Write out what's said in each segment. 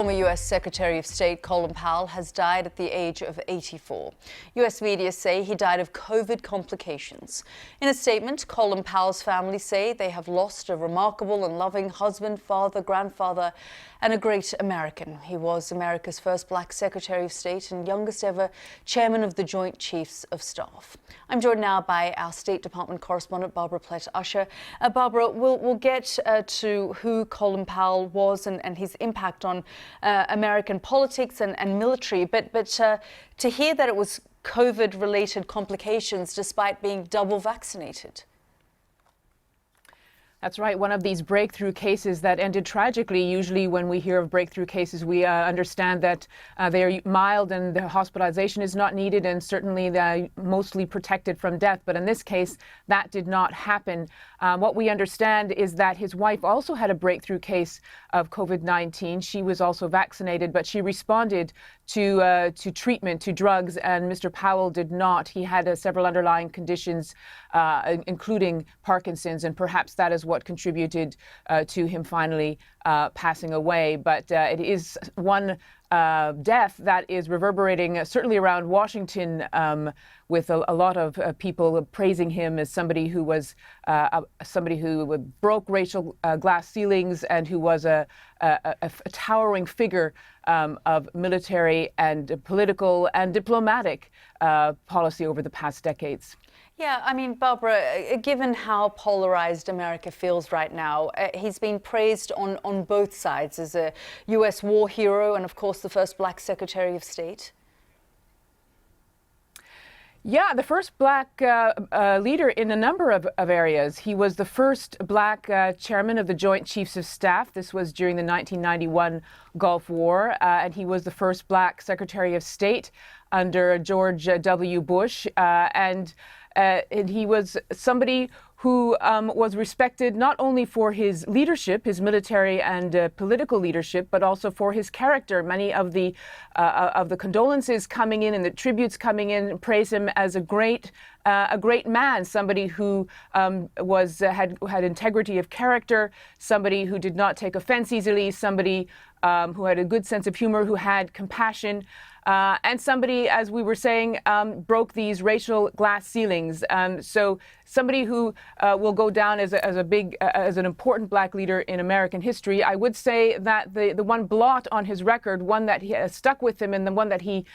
Former U.S. Secretary of State Colin Powell has died at the age of 84. U.S. media say he died of COVID complications. In a statement, Colin Powell's family say they have lost a remarkable and loving husband, father, grandfather, and a great American. He was America's first black Secretary of State and youngest ever chairman of the Joint Chiefs of Staff. I'm joined now by our State Department correspondent, Barbara Plett-Usher. Barbara, we'll get to who Colin Powell was and his impact on American politics and military, but to hear that it was COVID-related complications despite being double vaccinated. That's right. One of these breakthrough cases that ended tragically. Usually when we hear of breakthrough cases, we understand that they are mild and the hospitalization is not needed, and certainly they're mostly protected from death. But in this case, that did not happen. What we understand is that his wife also had a breakthrough case of COVID-19. She was also vaccinated, but she responded to treatment, to drugs, and Mr. Powell did not. He had several underlying conditions, including Parkinson's, and perhaps that is what contributed to him finally passing away. But it is one death that is reverberating certainly around Washington, with a lot of people praising him as somebody who was somebody who broke racial glass ceilings and who was a towering figure of military and political and diplomatic policy over the past decades. Yeah, I mean, Barbara, given how polarized America feels right now, he's been praised on both sides as a U.S. war hero and, of course, the first black Secretary of State. Yeah, the first black leader in a number of areas. He was the first black chairman of the Joint Chiefs of Staff. This was during the 1991 Gulf War, and he was the first black Secretary of State under George W. Bush, and he was somebody who was respected not only for his leadership, his military and political leadership, but also for his character. Many of the condolences coming in and the tributes coming in praise him as a great man, somebody who had integrity of character, somebody who did not take offense easily, somebody who had a good sense of humor, who had compassion. And somebody, as we were saying, broke these racial glass ceilings. So somebody who will go down as an important black leader in American history. I would say that the one blot on his record, one that he stuck with him and the one that he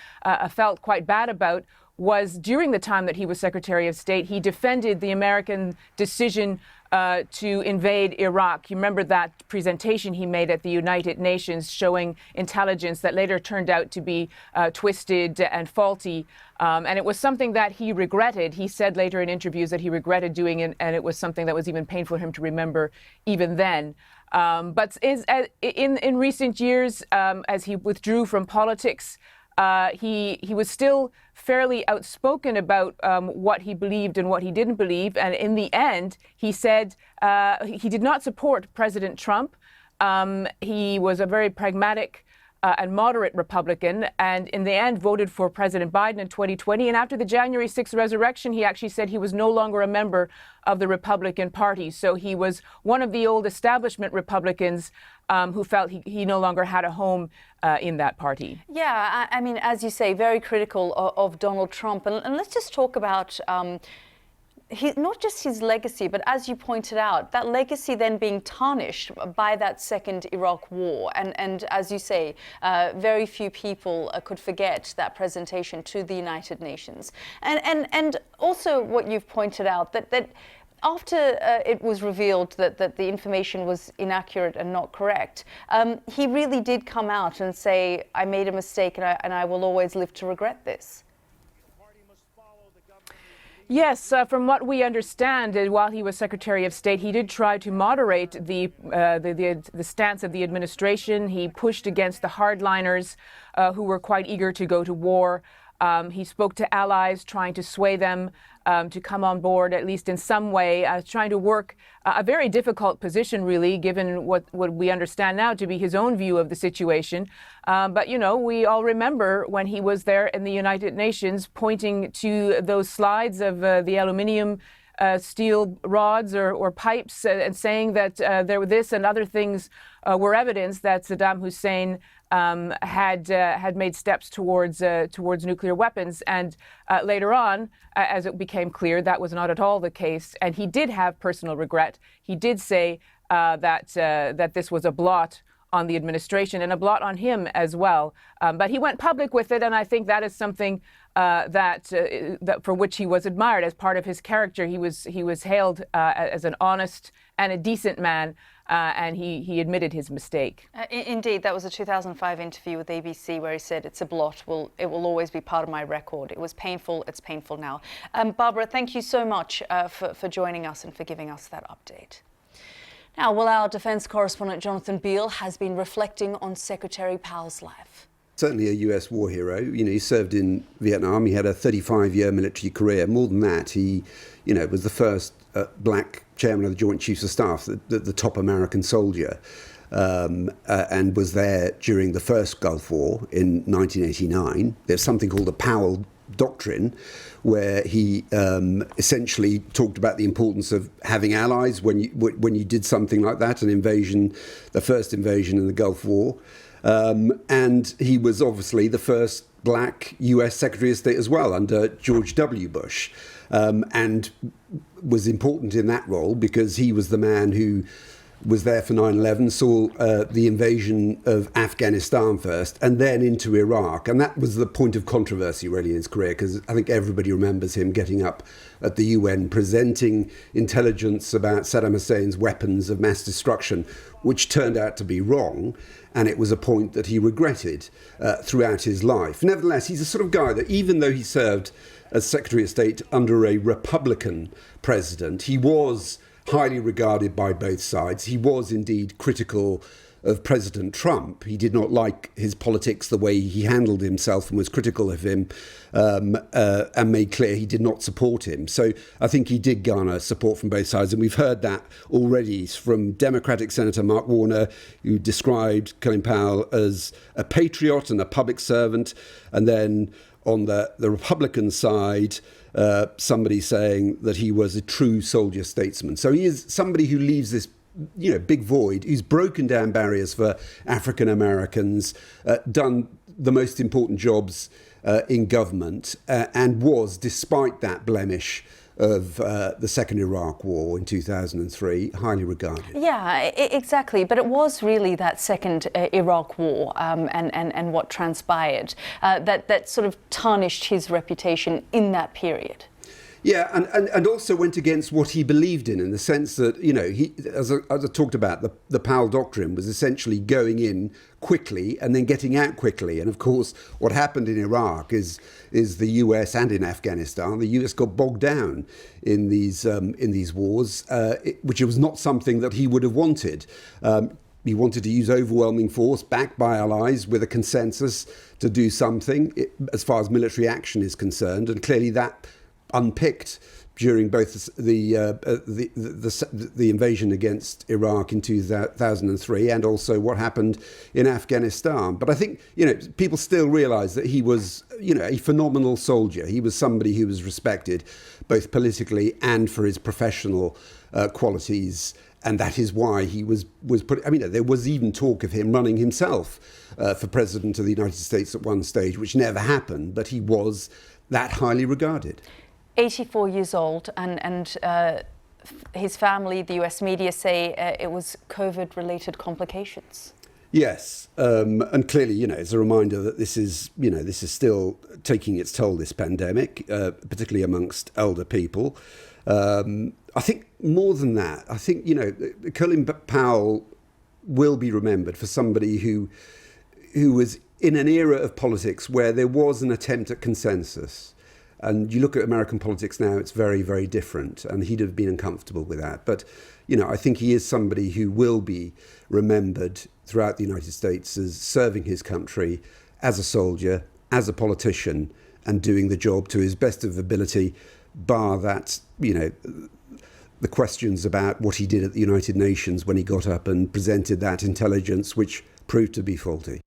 felt quite bad about, was during the time that he was Secretary of State. He defended the American decision to invade Iraq. You remember that presentation he made at the United Nations showing intelligence that later turned out to be twisted and faulty. And it was something that he regretted. He said later in interviews that he regretted doing it, and it was something that was even painful for him to remember even then. But in recent years, as he withdrew from politics, he was still fairly outspoken about what he believed and what he didn't believe. And in the end, he said he did not support President Trump. He was a very pragmatic and moderate Republican, and in the end voted for President Biden in 2020. And after the January 6th resurrection, he actually said he was no longer a member of the Republican Party. So he was one of the old establishment Republicans who felt he no longer had a home in that party. Yeah, I mean, as you say, very critical of Donald Trump. And let's just talk about not just his legacy, but as you pointed out, that legacy then being tarnished by that second Iraq war. And as you say, very few people could forget that presentation to the United Nations. And also what you've pointed out, that after it was revealed that the information was inaccurate and not correct, he really did come out and say, I made a mistake and I will always live to regret this. Yes, from what we understand, while he was Secretary of State, he did try to moderate the stance of the administration. He pushed against the hardliners who were quite eager to go to war. He spoke to allies, trying to sway them to come on board, at least in some way, trying to work a very difficult position, really, given what we understand now to be his own view of the situation. But, you know, we all remember when he was there in the United Nations pointing to those slides of the aluminium steel rods or pipes and saying that there were this and other things were evidence that Saddam Hussein had made steps towards nuclear weapons, and later on, as it became clear, that was not at all the case, and he did have personal regret. He did say that this was a blot on the administration and a blot on him as well. But he went public with it, and I think that is something that for which he was admired as part of his character. He was hailed as an honest and a decent man, and he admitted his mistake. Indeed, that was a 2005 interview with ABC where he said, "It's a blot. It will always be part of my record. It was painful. It's painful now." Barbara, thank you so much for joining us and for giving us that update. Now, well, our defence correspondent Jonathan Beale has been reflecting on Secretary Powell's life. Certainly a US war hero. He served in Vietnam. He had a 35-year military career. More than that, he, was the first black chairman of the Joint Chiefs of Staff, the top American soldier, and was there during the first Gulf War in 1989. There's something called the Powell Doctrine, where he essentially talked about the importance of having allies when you did something like that, an invasion, the first invasion in the Gulf War. And he was obviously the first black US Secretary of State as well under George W. Bush, and was important in that role because he was the man who was there for 9/11, saw the invasion of Afghanistan first and then into Iraq. And that was the point of controversy really in his career, because I think everybody remembers him getting up at the UN presenting intelligence about Saddam Hussein's weapons of mass destruction, which turned out to be wrong. And it was a point that he regretted throughout his life. Nevertheless, he's the sort of guy that even though he served as Secretary of State under a Republican president, he was highly regarded by both sides. He was indeed critical of President Trump. He did not like his politics, the way he handled himself, and was critical of him, and made clear he did not support him. So I think he did garner support from both sides, and we've heard that already from Democratic Senator Mark Warner, who described Colin Powell as a patriot and a public servant, and then on the Republican side, somebody saying that he was a true soldier statesman. So he is somebody who leaves this big void, who's broken down barriers for African Americans, done the most important jobs in government, and was, despite that blemish of the Second Iraq War in 2003, highly regarded. Yeah, exactly. But it was really that Second Iraq War and what transpired that sort of tarnished his reputation in that period. Yeah, and also went against what he believed in the sense that, he, as I talked about, the Powell Doctrine was essentially going in quickly and then getting out quickly. And of course, what happened in Iraq is the US and in Afghanistan, the US got bogged down in these wars, which was not something that he would have wanted. He wanted to use overwhelming force, backed by allies, with a consensus to do something as far as military action is concerned, and clearly that unpicked during both the invasion against Iraq in 2003 and also what happened in Afghanistan. But I think, people still realise that he was, a phenomenal soldier. He was somebody who was respected both politically and for his professional qualities. And that is why he was put. There was even talk of him running himself for President of the United States at one stage, which never happened. But he was that highly regarded. 84 years old, and his family, the US media say it was COVID-related complications. Yes, and clearly, it's a reminder that this is still taking its toll, this pandemic, particularly amongst elder people. I think more than that, I think, Colin Powell will be remembered for somebody who was in an era of politics where there was an attempt at consensus. And you look at American politics now, it's very, very different. And he'd have been uncomfortable with that. But, I think he is somebody who will be remembered throughout the United States as serving his country as a soldier, as a politician, and doing the job to his best of ability, bar that, the questions about what he did at the United Nations when he got up and presented that intelligence, which proved to be faulty.